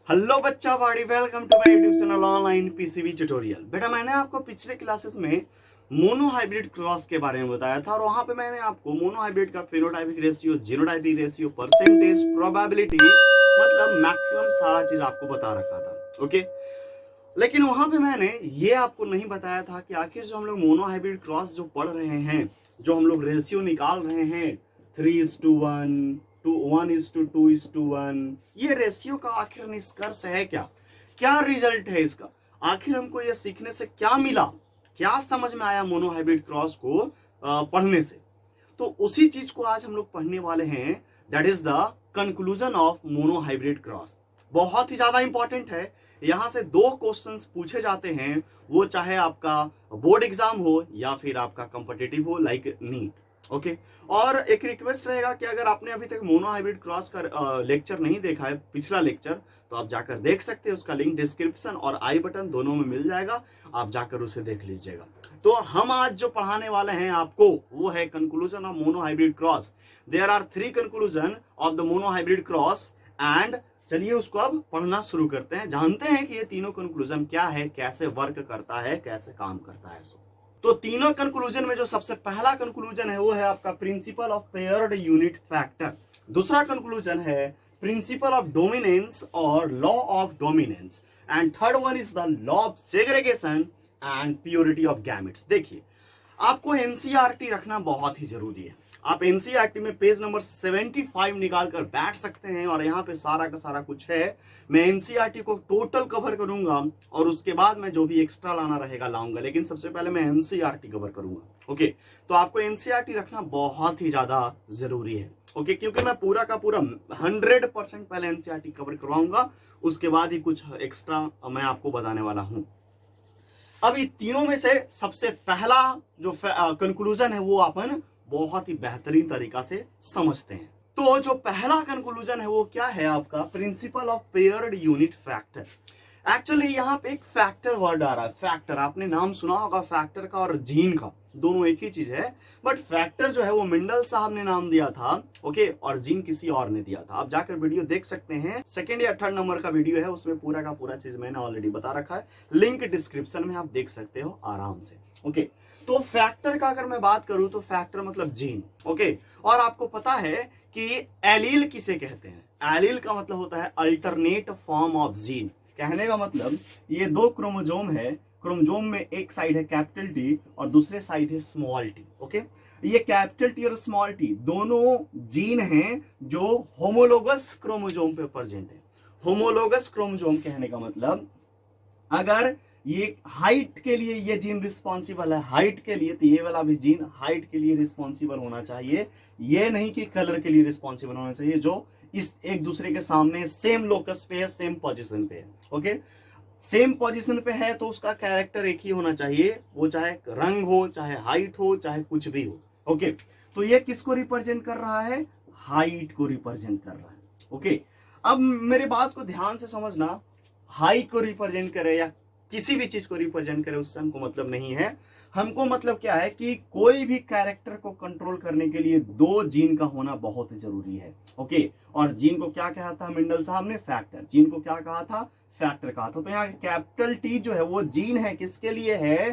Hello बच्चा बाड़ी, welcome to my YouTube channel online PCB tutorial. बेटा मैंने आपको पिछले क्लासेस में मोनो हाइब्रिड क्रॉस के बारे में बताया था और वहां पे मैंने आपको मोनो हाइब्रिड का phenotypic ratio, genotypic ratio, percentage, probability मतलब मैक्सिमम सारा चीज आपको बता रखा था। ओके, लेकिन वहां पे मैंने ये आपको नहीं बताया था कि आखिर जो हम लोग मोनो हाइब्रिड क्रॉस जो पढ़ रहे हैं, जो हम लोग रेशियो निकाल रहे हैं 3:1, 1:2:1, ये रेशियो का आखिर निष्कर्ष है क्या? क्या रिजल्ट है इसका? आखिर हमको ये सीखने से क्या मिला, क्या समझ में आया मोनो हाइब्रिड क्रॉस को पढ़ने से? तो उसी चीज को आज हम लोग पढ़ने वाले हैं। That is the conclusion of mono hybrid cross. बहुत ही ज्यादा इंपॉर्टेंट है। यहां से दो क्वेश्चंस पूछे जाते हैं, वो चाहे आपका बोर्ड एग्जाम हो या फिर आपका कॉम्पिटिटिव हो, लाइक नीट। ओके, और एक रिक्वेस्ट रहेगा कि अगर आपने अभी तक मोनो हाइब्रिड क्रॉस का लेक्चर नहीं देखा है, पिछला लेक्चर, तो आप जाकर देख सकते हैं। उसका लिंक डिस्क्रिप्शन और आई बटन दोनों में मिल जाएगा, आप जाकर उसे देख लीजिएगा। तो हम आज जो पढ़ाने वाले हैं आपको, वो है conclusion of mono hybrid cross. There are 3 conclusion of the mono hybrid cross and चलिए उसको अब पढ़ना शुरू करते हैं, जानते हैं कि ये तीनों कंक्लूजन क्या है, कैसे वर्क करता है, कैसे काम करता है। तो तीनों कंक्लूजन में जो सबसे पहला कंक्लूजन है वो है आपका principle of paired unit factor. दूसरा कंक्लूजन है प्रिंसिपल ऑफ डोमिनेंस और law of dominance, and third one is the law of segregation and purity of gametes. देखिए, आपको एनसीईआरटी रखना बहुत ही जरूरी है। आप एनसीईआरटी में पेज नंबर 75 निकाल कर बैठ सकते हैं और यहाँ पे सारा का सारा कुछ है। मैं एनसीईआरटी को टोटल कवर करूंगा और उसके बाद मैं जो भी एक्स्ट्रा लाना रहेगा लाऊंगा, लेकिन सबसे पहले मैं एनसीईआरटी कवर करूंगा। ओके, तो आपको एनसीईआरटी रखना बहुत ही ज्यादा जरूरी है। ओके, क्योंकि मैं पूरा का पूरा 100% पहले एनसीईआरटी कवर करवाऊंगा, उसके बाद ही कुछ एक्स्ट्रा मैं आपको बताने वाला हूं। अब ये तीनों में से सबसे पहला जो कंक्लूजन है वो अपन बहुत ही बेहतरीन तरीका से समझते हैं। तो जो पहला कंक्लूजन है वो क्या है आपका? Principle of paired unit factor. Actually यहाँ पे एक फैक्टर वर्ड आ रहा है। फैक्टर आपने नाम सुना होगा, फैक्टर का और जीन का, दोनों एक ही चीज है, बट फैक्टर जो है वो मिंडल साहब ने नाम दिया था। ओके, और जीन किसी और ने दिया था। आप जाकर वीडियो देख सकते हैं, 2nd या 3rd नंबर का वीडियो है, उसमें पूरा का पूरा चीज मैंने ऑलरेडी बता रखा है। लिंक डिस्क्रिप्शन में आप देख सकते हो आराम से। ओके, तो फैक्टर का अगर मैं बात करूं तो फैक्टर मतलब जीन। ओके, और आपको पता है कि एलील किसे कहते हैं? एलील का मतलब होता है अल्टरनेट फॉर्म ऑफ जीन। कहने का मतलब ये दो क्रोमोजोम है, क्रोमोजोम में एक साइड है कैपिटल टी और दूसरे साइड है स्मॉल टी। ओके, ये कैपिटल टी और स्मॉल टी दोनों जीन हैं जो होमोलोगस क्रोमोजोम पे प्रेजेंट है। होमोलोगस क्रोमोजोम कहने का मतलब, अगर ये हाइट के लिए ये जीन रिस्पॉन्सिबल है, हाइट के लिए, तो ये वाला भी जीन हाइट के लिए रिस्पॉन्सिबल होना चाहिए। ये नहीं कि कलर के लिए रिस्पॉन्सिबल होना चाहिए, जो इस एक दूसरे के सामने सेम लोकस पे है, सेम पोजीशन पे है। ओके, सेम पोजीशन पे है तो उसका कैरेक्टर एक ही होना चाहिए, वो चाहे रंग हो, चाहे हाइट हो, चाहे कुछ भी हो। ओके, तो ये किसको रिप्रेजेंट कर रहा है? हाइट को रिप्रेजेंट कर रहा है। ओके, अब मेरे बात को ध्यान से समझना, हाइट को रिप्रेजेंट करे या किसी भी चीज को रिप्रेजेंट करे उससे हमको मतलब नहीं है। हमको मतलब क्या है कि कोई भी कैरेक्टर को कंट्रोल करने के लिए दो जीन का होना बहुत जरूरी है। ओके, और जीन को क्या कहा था मिंडल साहब ने? फैक्टर। जीन को क्या कहा था? फैक्टर कहा था। तो यहाँ कैपिटल टी जो है वो जीन है, किसके लिए है?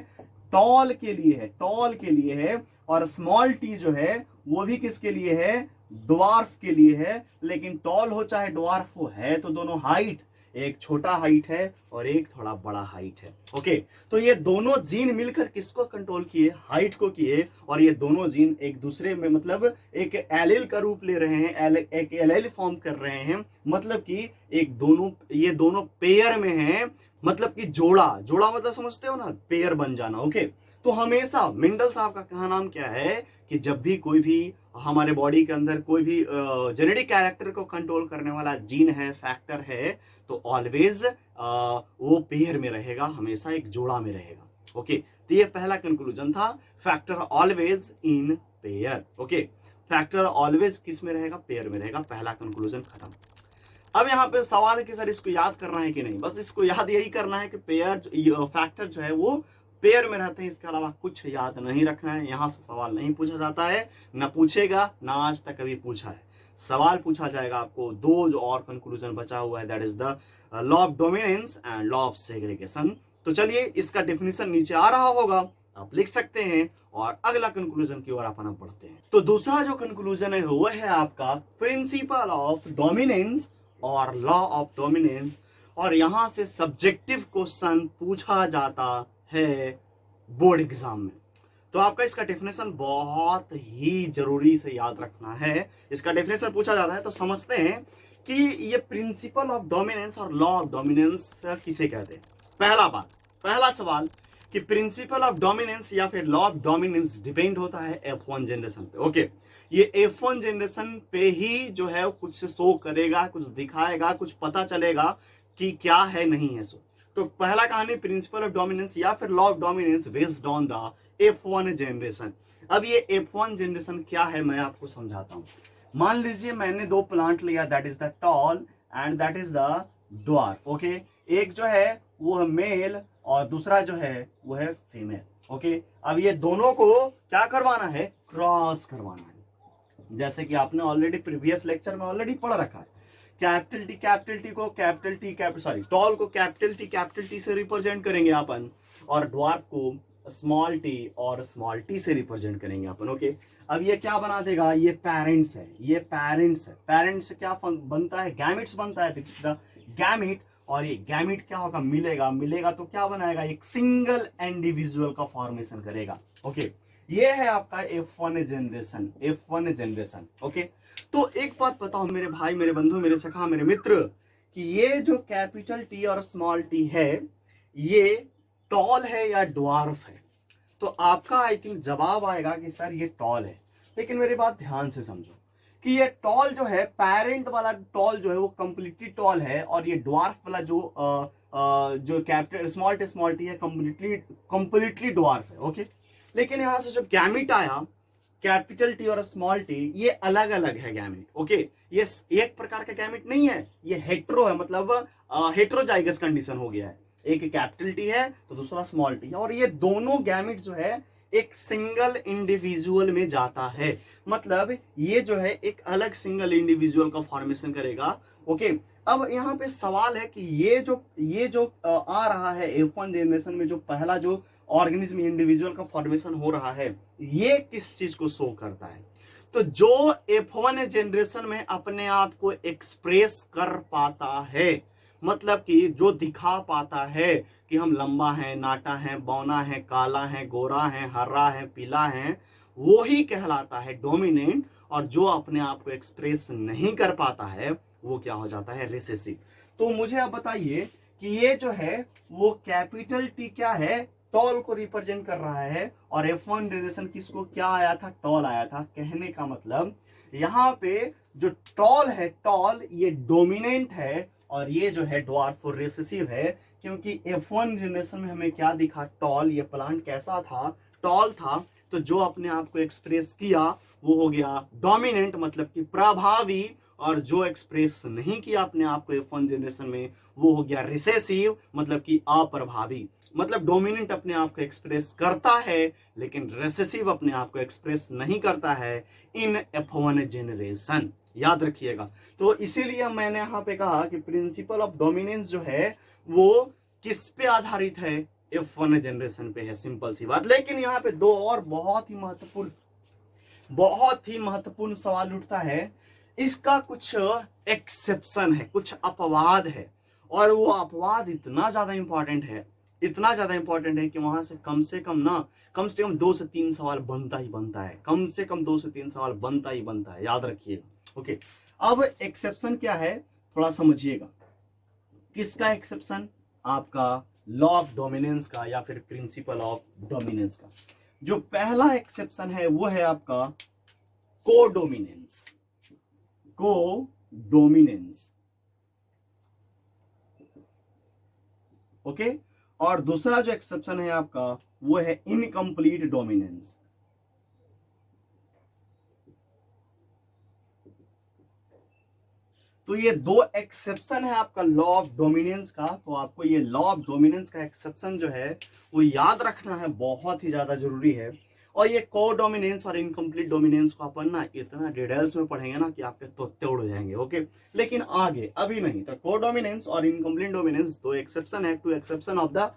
टॉल के लिए है, टॉल के लिए है। और स्मॉल टी जो है वो भी किसके लिए है? ड्वार्फ के लिए है। लेकिन टॉल हो चाहे ड्वार्फ हो, है तो दोनों हाइट, एक छोटा हाइट है और एक थोड़ा बड़ा हाइट है। ओके, तो ये दोनों जीन मिलकर किसको कंट्रोल किए? हाइट को किए। और ये दोनों जीन एक दूसरे में मतलब एक एलील का रूप ले रहे हैं, एक एलील फॉर्म कर रहे हैं। मतलब कि ये दोनों पेयर में हैं, मतलब कि जोड़ा, जोड़ा मतलब समझते हो ना, पेयर बन जाना। ओके, तो हमेशा मिंडल साहब का कहना नाम क्या है कि जब भी कोई भी हमारे बॉडी के अंदर कोई भी जेनेटिक कैरेक्टर को कंट्रोल करने वाला जीन है, फैक्टर है, तो ऑलवेज वो पेयर में रहेगा, हमेशा एक जोड़ा में रहेगा। ओके, तो ये पहला कंक्लूजन था, factor always in pair. Okay, factor always किस में रहेगा? पेयर में रहेगा। पहला कंक्लूजन खत्म। अब यहाँ पे सवाल है कि सर इसको याद करना है कि नहीं? बस इसको याद यही करना है कि पेयर फैक्टर जो है वो पेयर में रहते हैं, इसके अलावा कुछ याद नहीं रखना है। यहां से सवाल नहीं पूछा जाता है, ना पूछेगा, ना आज तक कभी पूछा है। सवाल पूछा जाएगा आपको। दो जो और कंक्लूजन बचा हुआ है, that is the law of dominance and law of segregation. तो चलिए इसका डेफिनेशन नीचे आ रहा होगा, आप लिख सकते हैं और अगला कंक्लूजन की ओर अपन बढ़ते हैं। तो दूसरा जो कंक्लूजन है वो है आपका प्रिंसिपल ऑफ डोमिनेंस और लॉ ऑफ डोमिनेंस, और यहां से सब्जेक्टिव क्वेश्चन पूछा जाता है बोर्ड एग्जाम में। तो आपका इसका डेफिनेशन बहुत ही जरूरी से याद रखना है। इसका डेफिनेशन पूछा जाता है तो समझते हैं कि ये प्रिंसिपल ऑफ डोमिनेंस और लॉ ऑफ डोमिनेंस किसे कहते हैं। पहला सवाल कि प्रिंसिपल ऑफ डोमिनेंस या फिर लॉ ऑफ डोमिनेंस डिपेंड होता है F1 जनरेशन पे। ओके, ये F1 जनरेशन पे ही जो है कुछ शो करेगा, कुछ दिखाएगा, कुछ पता चलेगा कि क्या है नहीं है। सो तो पहला कहानी प्रिंसिपल ऑफ डोमिनेंस या फिर law of dominance based on the F1 generation. अब ये F1 जनरेशन क्या है मैं आपको समझाता हूं। मान लीजिए मैंने दो प्लांट लिया, that is the tall and that is the dwarf. Okay, एक जो है वो है मेल और दूसरा जो है वो है फीमेल। ओके, अब ये दोनों को क्या करवाना है, क्रॉस करवाना है। जैसे कि आपने ऑलरेडी प्रीवियस लेक्चर में ऑलरेडी पढ़ रखा है, कैपिटल टी को टॉल को कैपिटल टी से रिप्रेजेंट करेंगे अपन, और ड्वार्फ को स्मॉल टी और स्मॉल टी से रिप्रेजेंट करेंगे अपन। ओके, अब ये क्या बना देगा, ये पेरेंट्स है, ये पेरेंट्स है। पेरेंट्स से क्या बनता है, गैमिट्स बनता है, इट्स द गैमिट। और ये गैमिट क्या होगा, मिलेगा तो क्या बनाएगा, एक सिंगल इंडिविजुअल का फॉर्मेशन करेगा। ओके, ये है आपका F1 जनरेशन। ओके, तो एक बात बताओ मेरे भाई, मेरे बंधु, मेरे सखा, मेरे मित्र, कि ये जो कैपिटल टी और स्मॉल टी है ये टॉल है या ड्वार्फ है। तो आपका आई थिंक जवाब आएगा कि सर ये टॉल है। लेकिन मेरी बात ध्यान से समझो कि ये टॉल जो है, पेरेंट वाला टॉल जो है वो कंप्लीटली टॉल है, और ये ड्वार्फ वाला जो कैपिटल स्मॉल टी है कंप्लीटली ड्वार्फ है। ओके, लेकिन यहां से जो गैमिट आया कैपिटल टी और स्मॉल टी, ये अलग अलग है गैमिट। ओके, ये एक प्रकार का गैमिट नहीं है, ये हेट्रो है, मतलब हेट्रोजाइगस कंडीशन हो गया है। एक कैपिटल टी है तो दूसरा स्मॉल टी है, और ये दोनों गैमिट जो है एक सिंगल इंडिविजुअल में जाता है। मतलब ये जो है एक अलग सिंगल इंडिविजुअल का फॉर्मेशन करेगा। ओके, अब यहाँ पे सवाल है कि ये जो आ रहा है F1 जनरेशन में, जो पहला जो ऑर्गेनिज्म इंडिविजुअल का फॉर्मेशन हो रहा है, ये किस चीज को शो करता है। तो जो F1 जनरेशन में अपने आप को एक्सप्रेस कर पाता है, मतलब कि जो दिखा पाता है कि हम लंबा है, नाटा है, बौना है, काला है, गोरा है, हरा है, पीला है, वो ही कहलाता है डोमिनेंट। और जो अपने आप को एक्सप्रेस नहीं कर पाता है वो क्या हो जाता है, रिसेसिव। तो मुझे आप बताइए कि ये जो है वो कैपिटल टी क्या है, टॉल को रिप्रेजेंट कर रहा है, और F1 जनरेशन किसको क्या आया था, टॉल आया था। कहने का मतलब यहाँ पे जो टॉल है, टॉल ये डोमिनेंट है, और ये जो है ड्वार्फ और रिसेसिव है। क्योंकि F1 जनरेशन में हमें क्या दिखा, टॉल, ये प्लांट कैसा था, टॉल था। तो जो अपने आप को एक्सप्रेस किया वो हो गया डोमिनेंट, मतलब कि प्रभावी, और जो एक्सप्रेस नहीं किया अपने आप को F1 जनरेशन में वो हो गया रिसेसिव, मतलब कि अप्रभावी। मतलब डोमिनेंट अपने आप को एक्सप्रेस करता है लेकिन रिसेसिव अपने आप को एक्सप्रेस नहीं करता है इन F1 जनरेशन। याद रखिएगा। तो इसीलिए मैंने यहाँ पे कहा कि प्रिंसिपल ऑफ डोमिनेंस जो है वो किस पे आधारित है, F1 जनरेशन पे है, सिंपल सी बात। लेकिन यहाँ पे दो और बहुत ही महत्वपूर्ण सवाल उठता है। इसका कुछ एक्सेप्शन है, कुछ अपवाद है, और वो अपवाद इतना ज्यादा इंपॉर्टेंट है कि वहां से कम से कम 2 से 3 सवाल बनता ही बनता है, कम से कम 2 से 3 सवाल बनता ही बनता है, याद रखिएगा। ओके, अब एक्सेप्शन क्या है थोड़ा समझिएगा। किसका एक्सेप्शन, आपका लॉ ऑफ डोमिनेंस का या फिर प्रिंसिपल ऑफ डोमिनेंस का। जो पहला एक्सेप्शन है वो है आपका कोडोमिनेंस। ओके, और दूसरा जो एक्सेप्शन है आपका वो है इनकम्प्लीट डोमिनेंस। तो ये दो एक्सेप्शन है आपका लॉ ऑफ डोमिनेंस का। तो आपको ये लॉ ऑफ डोमिनेंस का एक्सेप्शन जो है वो याद रखना है, बहुत ही ज्यादा जरूरी है। और ये को डोमिनेंस और इनकम्प्लीट डोमिनेंस को अपन ना इतना डिटेल्स में पढ़ेंगे ना कि आपके तोते उड़ जाएंगे। ओके, लेकिन आगे अभी नहीं। तो को डोमिनेंस और इनकम्प्लीट डोमिनेंस दो एक्सेप्शन है two exception of the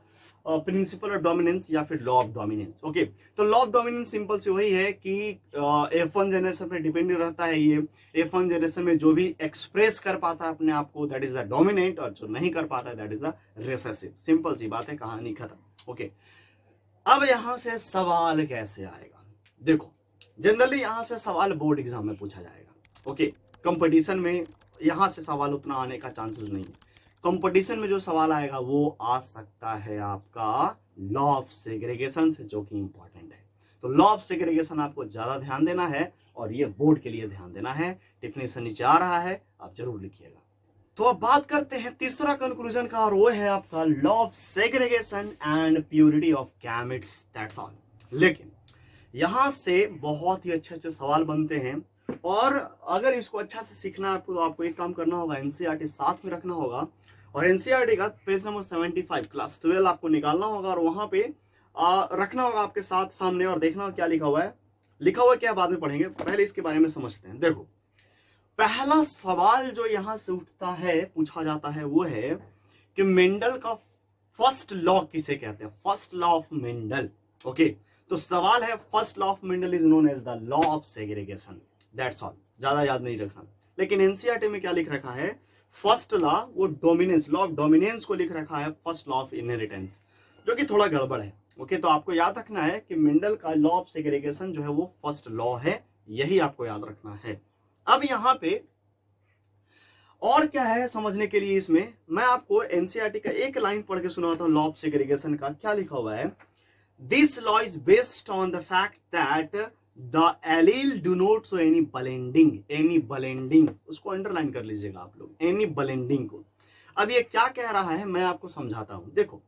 principle of dominance या फिर लॉ ऑफ डोमिनेंस। ओके, तो लॉ ऑफ डोमिनेंस सिंपल से वही है कि F1 जनरेशन पे डिपेंड रहता है। ये F1 जनरेशन में जो भी एक्सप्रेस कर पाता है अपने आप को दैट इज द डोमिनेंट, और जो नहीं कर पाता है that is the recessive. Simple सी बात है, कहानी खत्म। ओके, अब यहां से सवाल कैसे आएगा? देखो, जनरली यहां से सवाल बोर्ड एग्जाम में पूछा जाएगा। ओके, कंपटीशन में यहां से सवाल उतना आने का चांसेस नहीं है। कंपटीशन में जो सवाल आएगा वो आ सकता है आपका लॉ ऑफ सेग्रीगेशन से, जो कि इंपॉर्टेंट है। तो लॉ ऑफ सेग्रीगेशन आपको ज्यादा ध्यान देना है और ये बोर्ड के लिए ध्यान देना है। डेफिनेशन नीचे आ रहा है, आप जरूर लिखिएगा। तो अब बात करते हैं तीसरा कंक्लूजन का, और वो है आपका law of segregation and purity of gametes, that's all. लेकिन यहां से बहुत ही अच्छे अच्छे सवाल बनते हैं, और अगर इसको अच्छा से सीखना है आपको, तो आपको एक काम करना होगा, एनसीईआरटी साथ में रखना होगा, और एनसीईआरटी का पेज नंबर 75 क्लास 12 आपको निकालना होगा, और वहां पे रखना होगा आपके साथ सामने, और देखना होगा क्या लिखा हुआ है। लिखा हुआ क्या बाद में पढ़ेंगे, पहले इसके बारे में समझते हैं। देखो, पहला सवाल जो यहां से उठता है, पूछा जाता है, वो है कि मेंडल का फर्स्ट लॉ किसे कहते हैं? First law of Mendel. Okay, तो सवाल है first law of Mendel is known as the law of segregation, that's all. ज्यादा याद नहीं रखना। लेकिन एनसीईआरटी में क्या लिख रखा है? फर्स्ट लॉ, वो डोमिनेंस, लॉ ऑफ डोमिनेंस को लिख रखा है फर्स्ट लॉ ऑफ इनहेरिटेंस, जो कि थोड़ा गड़बड़ है। ओके, तो आपको याद रखना है कि मेंडल का लॉ ऑफ सेग्रीगेशन जो है वो फर्स्ट लॉ है, यही आपको याद रखना है। अब यहां पे और क्या है समझने के लिए, इसमें मैं आपको एनसीईआरटी का एक लाइन पढ़ के सुनाता हूं। लॉ ऑफ सेग्रीगेशन का क्या लिखा हुआ है? This law is based on the fact that the allele do not show any blending, any blending, उसको अंडरलाइन कर लीजिएगा आप लोग, एनी ब्लेंडिंग को। अब ये क्या कह रहा है मैं आपको समझाता हूं। देखो,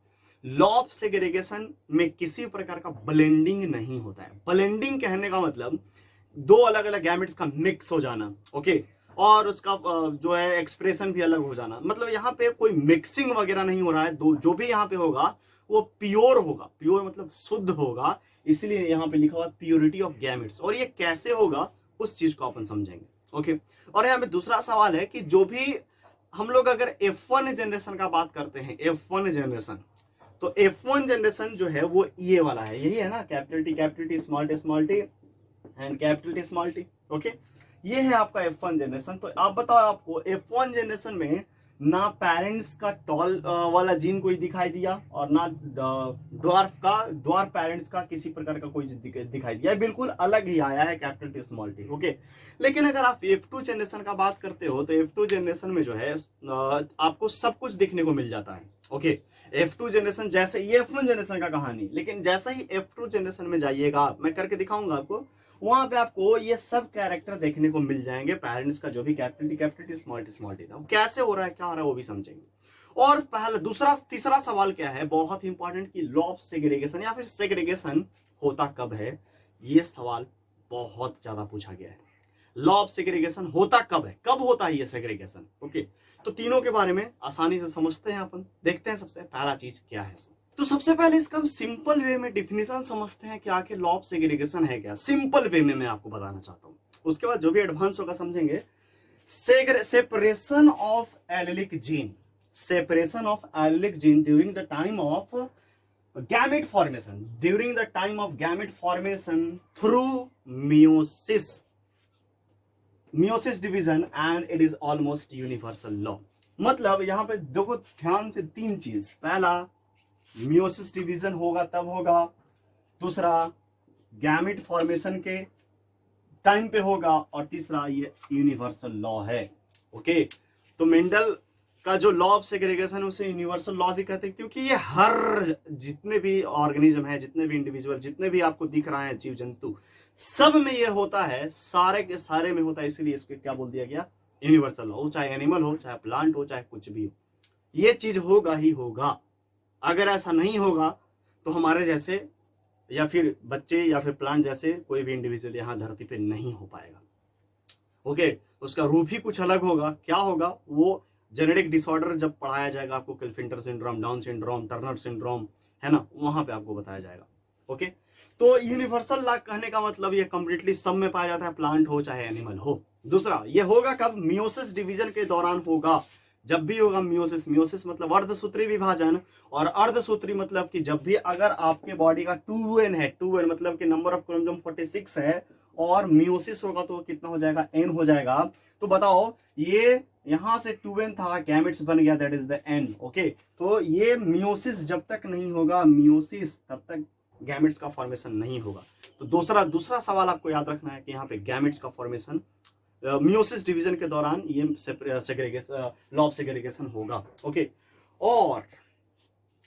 लॉ ऑफ सेग्रीगेशन में किसी प्रकार का ब्लेंडिंग नहीं होता है। ब्लेंडिंग कहने का मतलब दो अलग अलग गैमेट्स का मिक्स हो जाना। ओके, और उसका जो है एक्सप्रेशन भी अलग हो जाना, मतलब यहाँ पे कोई मिक्सिंग वगैरह नहीं हो रहा है। दो जो भी यहाँ पे होगा वो प्योर होगा, प्योर मतलब शुद्ध होगा, इसलिए यहाँ पे लिखा हुआ प्योरिटी ऑफ गैमेट्स। और ये कैसे होगा उस चीज को अपन समझेंगे। ओके, और यहाँ पे दूसरा सवाल है कि जो भी हम लोग अगर F1 जनरेशन का बात करते हैं, F1 जनरेशन, तो F1 जनरेशन जो है वो ये वाला है, यही है ना, capital T small T and capital T small T. Okay, ये है आपका F1 जनरेशन। तो आप बताओ, आपको F1 जनरेशन में ना पेरेंट्स का टॉल वाला जीन कोई दिखाई दिया, और ना ड्वार्फ पेरेंट्स का किसी प्रकार का कोई दिखाई दिया, बिल्कुल अलग ही आया है capital T small T. Okay, लेकिन अगर आप F2 जनरेशन का बात करते हो, तो F2 जनरेशन में जो है आपको सब कुछ देखने को मिल जाता है। ओके, F2 जनरेशन जैसे, ये F1 जनरेशन का कहानी, लेकिन जैसा ही F2 जनरेशन में जाइएगा, मैं करके दिखाऊंगा आपको, वहां पे आपको ये सब कैरेक्टर देखने को मिल जाएंगे। पेरेंट्स का जो भी कैपिटल टी स्मॉल टी था, कैसे हो रहा है, क्या हो रहा है, वो भी समझेंगे। और पहला तीसरा सवाल क्या है, बहुत ही इंपॉर्टेंट, कि लॉ ऑफ सेग्रीगेशन या फिर सेग्रीगेशन होता कब है? ये सवाल बहुत ज्यादा पूछा गया है। लॉ ऑफ सेग्रीगेशन होता कब है, कब होता है ये सेग्रीगेशन? ओके, तो तीनों के बारे में आसानी से समझते हैं अपन। देखते हैं सबसे पहला चीज क्या है। तो सबसे पहले इसका हम सिंपल वे में डिफिनेशन समझते हैं कि आखिर लॉ ऑफ सेग्रीगेशन है क्या, सिंपल वे में मैं आपको बताना चाहता हूं। उसके बाद जो भी एडवांस होगा समझेंगे। Separation of allylic gene, separation of allylic gene during the time of gamete formation, during the time of gamete formation through meiosis division, and it is almost universal law. मतलब यहां पे देखो ध्यान से, तीन चीज, पहला मियोसिस डिवीजन होगा तब होगा, दूसरा गैमेट फॉर्मेशन के टाइम पे होगा, और तीसरा ये यूनिवर्सल लॉ है। ओके, तो मेंडल का जो लॉ ऑफ सेग्रीगेशन उसे यूनिवर्सल लॉ भी कहते हैं, क्योंकि ये हर जितने भी ऑर्गेनिज्म है, जितने भी इंडिविजुअल, जितने भी आपको दिख रहा है जीव जंतु, सब में ये होता है, सारे के सारे में होता है, इसलिए इसको क्या बोल दिया गया? Universal law. चाहे एनिमल हो, चाहे प्लांट हो, चाहे कुछ भी हो, ये चीज होगा ही होगा। अगर ऐसा नहीं होगा तो हमारे जैसे या फिर बच्चे या फिर प्लांट जैसे कोई भी इंडिविजुअल यहाँ धरती पे नहीं हो पाएगा। ओके, उसका रूप ही कुछ अलग होगा। क्या होगा? वो जेनेटिक डिसऑर्डर जब पढ़ाया जाएगा आपको, Klinefelter syndrome, down syndrome, Turner syndrome, है ना, वहां पे आपको बताया जाएगा। ओके, तो यूनिवर्सल लॉ कहने का मतलब ये कंप्लीटली सब में पाया जाता है, प्लांट हो चाहे एनिमल हो। दूसरा, ये होगा कब? मियोसिस डिवीजन के दौरान होगा। जब भी होगा मियोसिस, मियोसिस मतलब अर्धसूत्री विभाजन, और अर्धसूत्री मतलब कि जब भी अगर आपके बॉडी का 2n है, 2n मतलब कि नंबर ऑफ क्रोमोसोम 46 है, और मियोसिस होगा तो कितना हो जाएगा? n हो जाएगा। तो बताओ, ये यहां से 2n था, गैमेट्स बन गया, that is the n। Okay, तो ये मियोसिस जब तक नहीं होगा, मियोसिस तब तक गैमेट्स का फॉर्मेशन नहीं होगा। तो दूसरा सवाल आपको याद रखना है कि यहाँ पे गैमेट्स का फॉर्मेशन मियोसिस डिवीजन के दौरान ये सेग्रीगेशन, लॉ ऑफ सेग्रीगेशन होगा। ओके,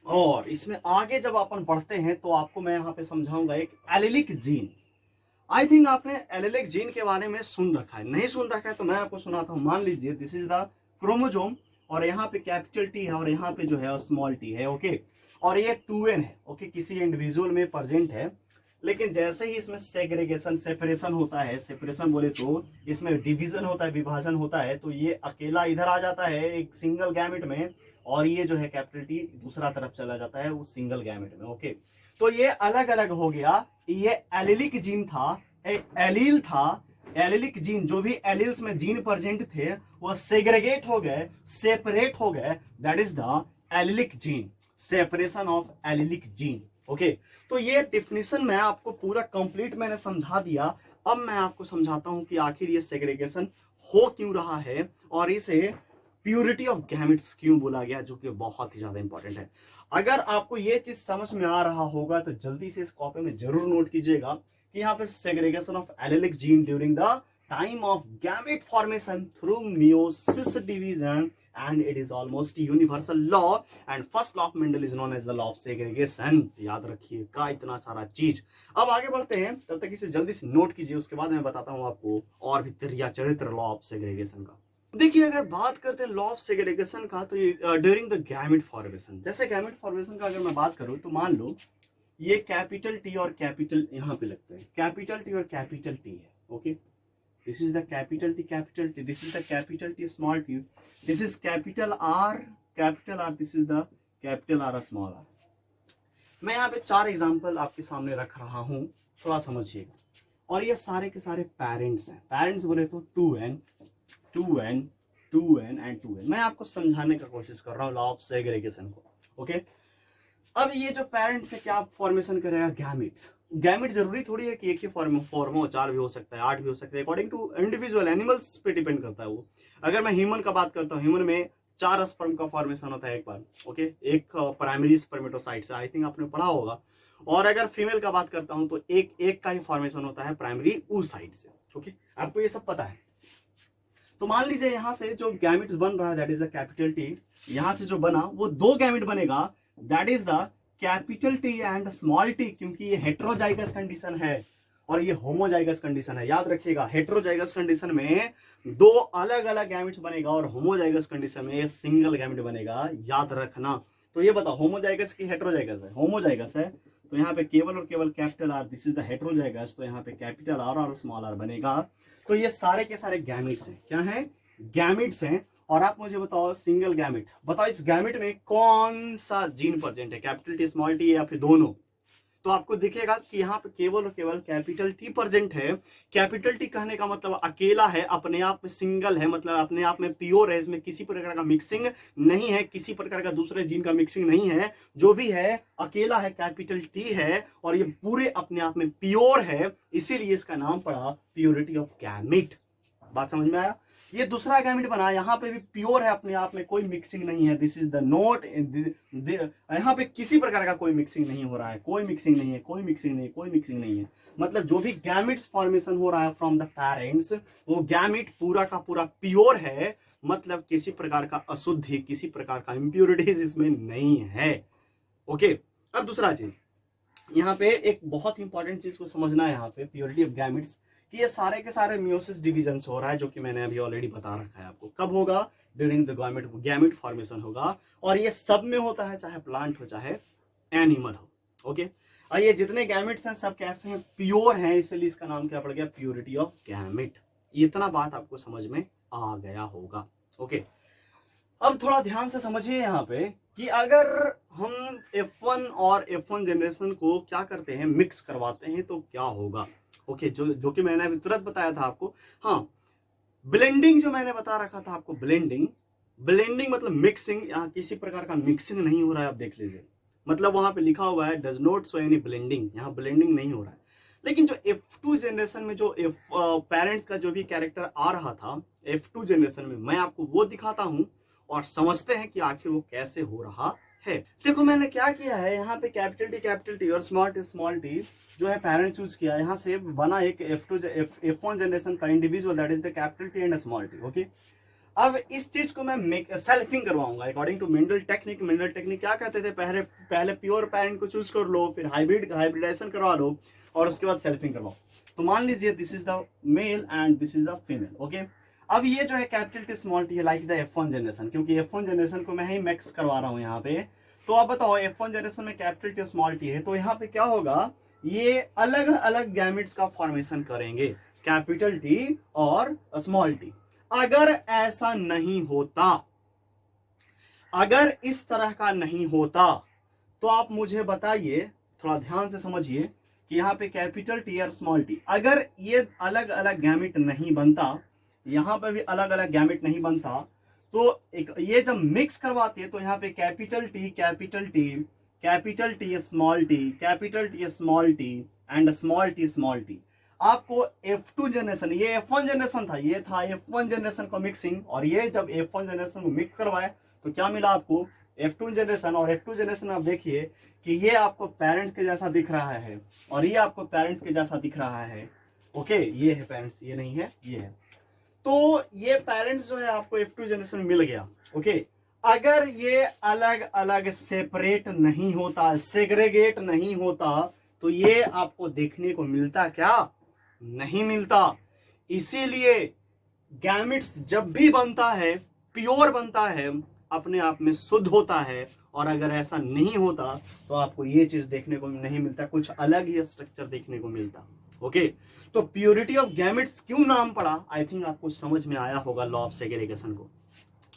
और इसमें आगे जब अपन बढ़ते हैं तो आपको मैं यहाँ पे समझाऊंगा एक एलिलिक जीन। आई थिंक आपने एलिलिक जीन के बारे में सुन रखा है, नहीं सुन रखा है तो मैं आपको सुनाता हूँ। मान लीजिए दिस इज द क्रोमोजोम, और यहाँ पे कैपिटल टी है और यहाँ पे जो है स्मॉल टी है। ओके, और ये 2n है। ओके, किसी इंडिविजुअल में प्रेजेंट है, लेकिन जैसे ही इसमें सेग्रीगेशन, सेपरेशन होता है, सेपरेशन बोले तो इसमें डिवीजन होता है, विभाजन होता है, तो ये अकेला इधर आ जाता है एक सिंगल गैमेट में, और ये जो है कैपिटल टी दूसरा तरफ चला जाता है वो सिंगल गैमेट में। ओके, तो ये अलग अलग हो गया। ये एलिलिक जीन था, एक एलील था। एलिलिक जीन, जो भी एलील्स में जीन प्रेजेंट थे वो सेग्रीगेट हो गए, सेपरेट हो गए, that is the allylic gene, separation of allylic gene. Okay, तो ये डिफिनेशन में आपको पूरा कंप्लीट मैंने समझा दिया। अब मैं आपको समझाता हूं कि आखिर ये सेग्रीगेशन हो क्यों रहा है और इसे प्यूरिटी ऑफ गैमेट्स क्यों बोला गया, जो कि बहुत ही ज्यादा इंपॉर्टेंट है। अगर आपको ये चीज समझ में आ रहा होगा तो जल्दी से इस कॉपी में जरूर नोट कीजिएगा कि यहाँ पे segregation of allylic gene during the time of gamete formation through meiosis division, and it is almost universal law, and first law of Mendel is known as the law of segregation। याद रखिएगा इतना सारा चीज। अब आगे बढ़ते हैं, तब तक इसे जल्दी से नोट कीजिए, उसके बाद मैं बताता हूं आपको और भी त्रिया चरित्र लॉ ऑफ सेग्रीगेशन का। देखिए, अगर बात करते हैं लॉ ऑफ सेग्रीगेशन का, तो ड्यूरिंग द गैमेट फॉर्मेशन, जैसे गैमेट फॉर्मेशन का अगर मैं बात करूं तो मान लो ये कैपिटल टी और कैपिटल यहाँ पे लगते हैं, कैपिटल टी और कैपिटल टी है। Okay, this is the capital T, this is the capital T, small t, this is capital R, this is the capital R, small r। मैं यहाँ पे 4 एग्जांपल आपके सामने रख रहा हूँ, थोड़ा समझिएगा। और ये सारे के सारे पेरेंट्स हैं। पेरेंट्स बोले तो 2n, 2n, 2n and 2n। मैं आपको समझाने का कोशिश कर रहा हूँ लॉ ऑफ सेग्रीगेशन को। ओके, अब ये जो पेरेंट्स है क्या फॉर्मेशन करेगा? गैमेट्स। गैमेट जरूरी थोड़ी है कि एक ही फॉर्म हो, 4 भी हो सकता है, 8 भी हो सकता है, अकॉर्डिंग टू इंडिविजुअल एनिमल्स पे डिपेंड करता है वो। अगर मैं ह्यूमन का बात करता हूँ, ह्यूमन में 4 स्पर्म का फॉर्मेशन होता है एक बार। ओके, एक प्राइमरी स्पर्मेटोसाइट से, आई थिंक आपने पढ़ा होगा। और अगर फीमेल का बात करता हूँ तो एक का ही फॉर्मेशन होता है प्राइमरी oocyte से। ओके, आपको ये सब पता है। तो मान लीजिए यहाँ से जो गैमेट्स बन रहा है that is the capital T, यहाँ से जो बना वो 2 गैमेट बनेगा, that is the capital T and small T, क्योंकि ये हेट्रोजाइगस कंडीशन है और ये होमोजाइगस कंडीशन है। याद रखिएगा, हेट्रोजाइगस कंडीशन में 2 अलग अलग गैमेट्स बनेगा और होमोजाइगस कंडीशन में सिंगल गैमेट बनेगा, याद रखना। तो ये बताओ होमोजाइगस की हेट्रोजाइगस है? होमोजाइगस है, तो यहाँ पे केवल और केवल capital R, this is the heterozygous, तो यहाँ पे कैपिटल आर और स्मॉल आर बनेगा। तो ये सारे के सारे गैमेट्स हैं। क्या है? गैमेट्स हैं। और आप मुझे बताओ सिंगल गैमेट, बताओ इस गैमेट में कौन सा जीन प्रेजेंट है, कैपिटल टी स्मॉल टी या फिर दोनों? तो आपको दिखेगा कि यहाँ पे केवल और केवल कैपिटल टी प्रेजेंट है। कैपिटल टी कहने का मतलब अकेला है, अपने आप में सिंगल है, मतलब अपने आप में प्योर है, इसमें किसी प्रकार का मिक्सिंग नहीं है, किसी प्रकार का दूसरे जीन का मिक्सिंग नहीं है, जो भी है अकेला है, कैपिटल टी है, और ये पूरे अपने आप में प्योर है, इसीलिए इसका नाम पड़ा प्योरिटी ऑफ गैमेट। बात समझ में आया? ये दूसरा गैमेट बना, यहाँ पे भी प्योर है, अपने आप में कोई मिक्सिंग नहीं है, दिस इज द नोट, यहाँ पे किसी प्रकार का कोई मिक्सिंग नहीं हो रहा है, कोई मिक्सिंग नहीं है, कोई मिक्सिंग नहीं है, कोई मिक्सिंग नहीं है। मतलब जो भी गैमेट्स फॉर्मेशन हो रहा है फ्रॉम द पेरेंट्स, वो गैमेट पूरा का पूरा प्योर है, मतलब किसी प्रकार का अशुद्धि, किसी प्रकार का इंप्योरिटीज इसमें नहीं है। ओके, अब दूसरा चीज, यहाँ पे एक बहुत इंपॉर्टेंट चीज को समझना है यहाँ पे प्योरिटी ऑफ गैमेट्स, कि ये सारे के सारे मियोसिस डिवीजन हो रहा है, जो कि मैंने अभी ऑलरेडी बता रखा है आपको। कब होगा? ड्यूरिंग द गैमेट फॉर्मेशन होगा, और ये सब में होता है, चाहे प्लांट हो चाहे एनिमल हो। ओके, और ये जितने गैमेट्स हैं सब कैसे हैं? प्योर हैं, इसलिए इसका नाम क्या पड़ गया? Purity of gamete. इतना बात आपको समझ में आ गया होगा। ओके, अब थोड़ा ध्यान से समझिए यहाँ पे कि अगर हम F1 और F1 जनरेशन को क्या करते हैं, मिक्स करवाते हैं तो क्या होगा। ओके, जो कि मैंने अभी तुरंत बताया था आपको। हाँ, ब्लेंडिंग जो मैंने बता रखा था आपको, ब्लेंडिंग मतलब मिक्सिंग। यहाँ किसी प्रकार का मिक्सिंग नहीं हो रहा है, आप देख लीजिए। मतलब वहां पे लिखा हुआ है does not show any blending, यहाँ ब्लेंडिंग नहीं हो रहा है। लेकिन जो F2 जनरेशन में जो पेरेंट्स का जो भी कैरेक्टर आ रहा था F2 जनरेशन में, मैं आपको वो दिखाता हूं और समझते हैं कि आखिर वो कैसे हो रहा है। देखो मैंने क्या किया है, यहाँ पे कैपिटल टी और स्मॉल टी जो है पेरेंट चूज किया। यहाँ से बना एक F1 जनरेशन का individual, that is the capital T and small T. Okay, अब इस चीज को मैं सेल्फिंग करवाऊंगा according to Mendel technique. Mendel technique क्या कहते थे, पहले प्योर पेरेंट को चूज कर लो, फिर हाइब्रिडाइजेशन करवा लो और उसके बाद सेल्फिंग करवाओ। तो मान लीजिए this is the male and this is the female. Okay, अब ये जो है कैपिटल टी स्मॉल टी है लाइक द F1 जनरेशन, क्योंकि F1 जनरेशन को मैं ही मिक्स करवा रहा हूं यहाँ पे। तो आप बताओ F1 जनरेशन में कैपिटल टी स्मॉल टी है, तो यहाँ पे क्या होगा, ये अलग अलग गैमेट्स का फॉर्मेशन करेंगे, कैपिटल टी और स्मॉल टी। अगर ऐसा नहीं होता, अगर इस तरह का नहीं होता, तो आप मुझे बताइए, थोड़ा ध्यान से समझिए कि यहाँ पे कैपिटल टी और स्मॉल टी, अगर ये अलग अलग गैमेट नहीं बनता, यहाँ पे भी अलग अलग गैमेट नहीं बनता, तो ये जब मिक्स करवाते हैं तो यहाँ पे capital T small T, capital T small T and small T. आपको F2 जनरेशन, ये F1 जनरेशन था, ये था F1 जनरेशन को मिक्सिंग, और ये जब F1 जनरेशन को मिक्स करवाए तो क्या मिला आपको, F2 जनरेशन। और F2 जनरेशन आप देखिए कि ये आपको पेरेंट्स के जैसा दिख रहा है और ये आपको पेरेंट्स के जैसा दिख रहा है। ओके, ये है पेरेंट्स, ये नहीं है, ये है। तो ये पेरेंट्स जो है आपको F2 जनरेशन मिल गया। ओके, अगर ये अलग अलग सेपरेट नहीं होता, सेग्रेगेट नहीं होता, तो ये आपको देखने को मिलता क्या, नहीं मिलता। इसीलिए गैमेट्स जब भी बनता है, प्योर बनता है, अपने आप में शुद्ध होता है, और अगर ऐसा नहीं होता तो आपको ये चीज देखने को नहीं मिलता, कुछ अलग ही स्ट्रक्चर देखने को मिलता। ओके, तो प्योरिटी ऑफ गैमेट्स क्यों नाम पड़ा, आई थिंक आपको समझ में आया होगा लॉ ऑफ सेग्रीगेशन को।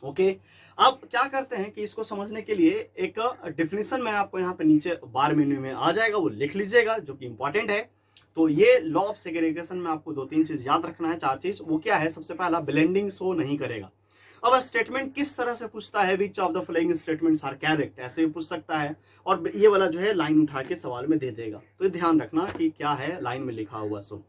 ओके, अब क्या करते हैं कि इसको समझने के लिए एक डेफिनेशन मैं आपको यहाँ पे नीचे बार मेन्यू में आ जाएगा, वो लिख लीजिएगा, जो कि इंपॉर्टेंट है। तो ये लॉ ऑफ सेग्रीगेशन में आपको 2-3 चीज याद रखना है, 4 चीज। वो क्या है, सबसे पहला ब्लेंडिंग शो नहीं करेगा। अब स्टेटमेंट किस तरह से पूछता है, which of the following statements are correct, ऐसे भी पूछ सकता है, और ये वाला जो है लाइन उठा के सवाल में दे देगा। तो ध्यान रखना कि क्या है लाइन में लिखा हुआ। सो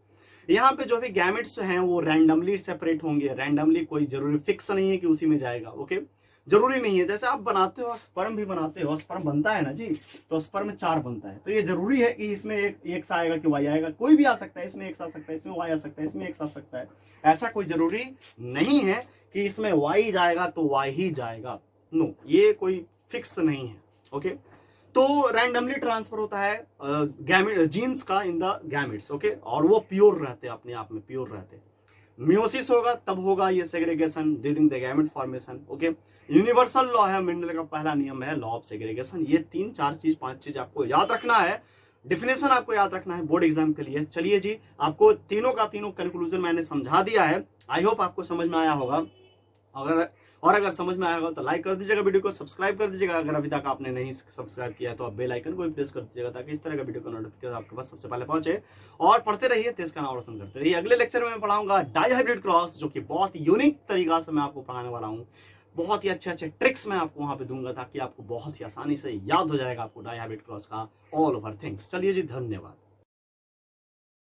यहाँ पे जो भी गैमेट्स हैं वो रैंडमली सेपरेट होंगे, रैंडमली, कोई जरूरी फिक्स नहीं है कि उसी में जाएगा। ओके, जरूरी नहीं है, जैसे आप बनाते हो स्पर्म भी बनाते हो, स्पर्म बनता है ना जी, तो स्पर्म 4 बनता है, तो ये जरूरी है कि इसमें एक एक्स आएगा कि वाई आएगा, कोई भी आ सकता है, इसमें एक्स आ सकता है, इसमें वाई आ सकता है, इसमें एक्स आ सकता है। ऐसा कोई जरूरी नहीं है कि इसमें वाई जाएगा तो वाई ही जाएगा, नो, ये कोई फिक्स नहीं है। ओके, तो रैंडमली ट्रांसफर होता है गैमेट जीन्स का इन द गैमेट्स। ओके, और वो प्योर रहते हैं, अपने आप में प्योर रहते हैं। मियोसिस होगा तब होगा ये segregation during the gamete formation. Okay, universal law है, मेंडल का पहला नियम है लॉ ऑफ सेग्रीगेशन। ये 3-4 चीज 5 चीज आपको याद रखना है, डिफिनेशन आपको याद रखना है बोर्ड एग्जाम के लिए। चलिए जी, आपको तीनों का तीनों कंक्लूजन मैंने समझा दिया है, आई होप आपको समझ में आया होगा। अगर समझ में आया होगा तो लाइक कर दीजिएगा, वीडियो को सब्सक्राइब कर दीजिएगा। अगर अभी तक आपने नहीं सब्सक्राइब किया है तो आप बेल आइकन को भी प्रेस कर दीजिएगा, ताकि इस तरह का वीडियो का नोटिफिकेशन आपके पास सबसे पहले पहुंचे। और पढ़ते रहिए, देश का नाम रोशन करते रहिए। अगले लेक्चर में मैं पढ़ाऊंगा डाई हाइब्रिड क्रॉस, जो कि बहुत यूनिक तरीका से मैं आपको पढ़ाने वाला हूँ। बहुत ही अच्छे ट्रिक्स मैं आपको वहां पे दूंगा, ताकि आपको बहुत ही आसानी से याद हो जाएगा आपको डाई हाइब्रिड क्रॉस का ऑल ओवर थिंग्स। चलिए जी, धन्यवाद।